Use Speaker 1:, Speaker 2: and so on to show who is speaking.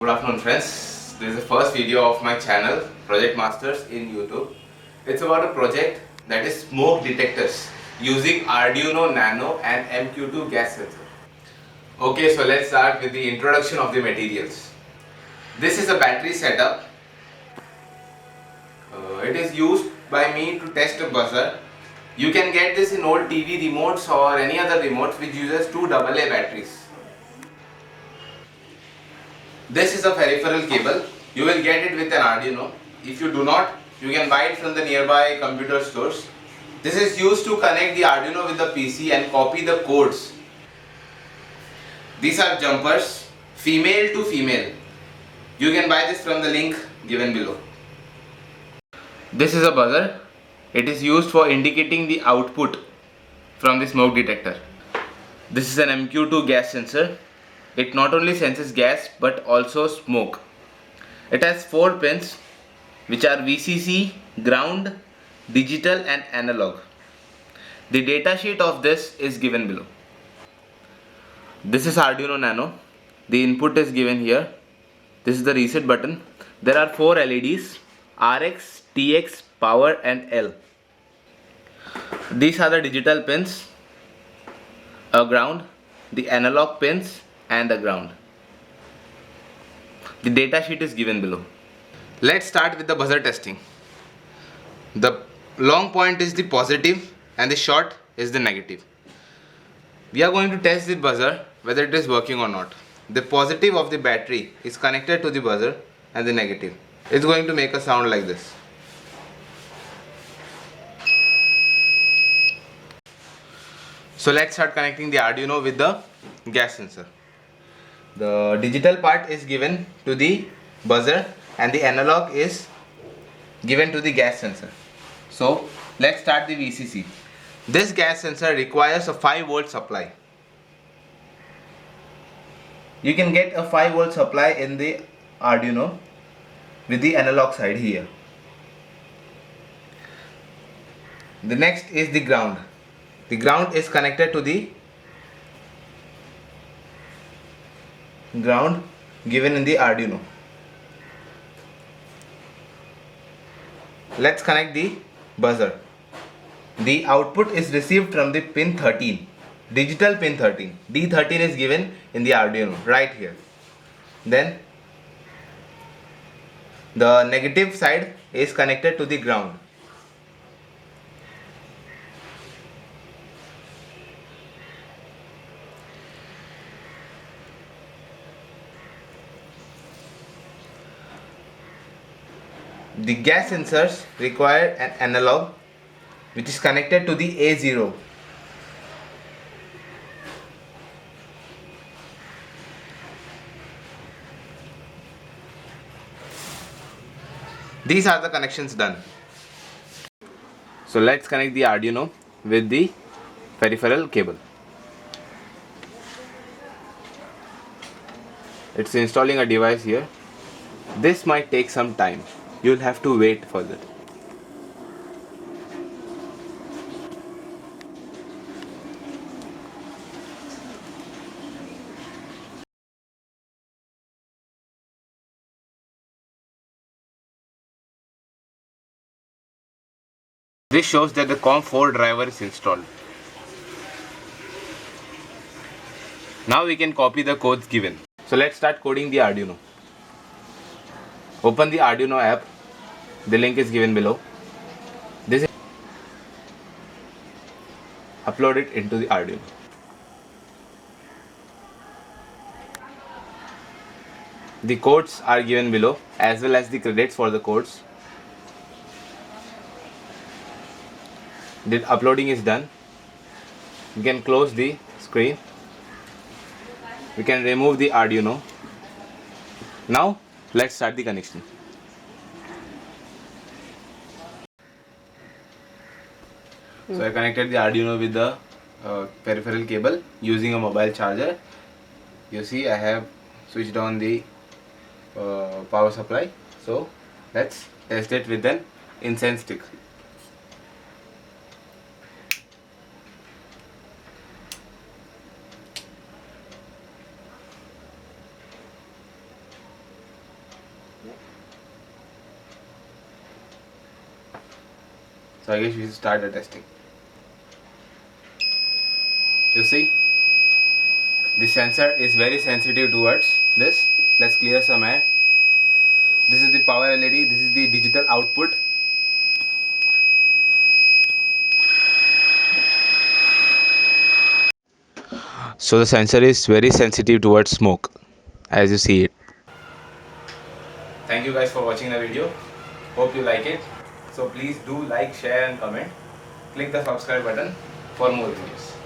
Speaker 1: Good afternoon friends, this is the first video of my channel Project Masters in YouTube. It's about a project that is smoke detectors using Arduino Nano and MQ2 gas sensor. Okay, so let's start with the introduction of the materials. This is a battery setup. It is used by me to test a buzzer. You can get this in old TV remotes or any other remotes which uses two AA batteries. This is a peripheral cable. You will get it with an Arduino. If you do not, you can buy it from the nearby computer stores. This is used to connect the Arduino with the PC and copy the codes. These are jumpers, female to female. You can buy this from the link given below. This is a buzzer. It is used for indicating the output from the smoke detector. This is an MQ2 gas sensor. It not only senses gas but also smoke. It has 4 pins which are VCC, ground, digital and analog. The datasheet of this is given below. This is Arduino Nano. The input is given here. This is the reset button. There are 4 LEDs, RX, TX, power and L. These are the digital pins, a ground, the analog pins and the ground. The datasheet is given below. Let's start with the buzzer testing. The long point is the positive and the short is the negative. We are going to test the buzzer whether it is working or not. The positive of the battery is connected to the buzzer and the negative. It's going to make a sound like this. So let's start connecting the Arduino with the gas sensor. The digital part is given to the buzzer and the analog is given to the gas sensor. So let's start the VCC. This gas sensor requires a 5 volt supply. You can get a 5 volt supply in the Arduino with the analog side here. The next is the ground. The ground is connected to the ground given in the Arduino. Let's connect the buzzer. The output is received from the pin 13, digital pin 13. D13 is given in the Arduino right here. Then the negative side is connected to the ground. The gas sensors require an analog which is connected to the A0. These are the connections done. So let's connect the Arduino with the peripheral cable. It's installing a device here. This might take some time. You'll have to wait for that. This shows that the COM4 driver is installed. Now we can copy the codes given. So let's start coding the Arduino. Open the Arduino app. The link is given below. This is upload it into the Arduino. The codes are given below as well as the credits for the codes. The uploading is done. We can close the screen. We can remove the Arduino. Now let's start the connection. So I connected the Arduino with the peripheral cable using a mobile charger. You see I have switched on the power supply. So let's test it with an incense stick. So I guess we should start the testing. You see, the sensor is very sensitive towards this. Let's clear some air. This is the power LED, this is the digital output. So the sensor is very sensitive towards smoke, as you see it. Thank you guys for watching the video. Hope you like it. So please do like, share and comment. Click the subscribe button for more videos.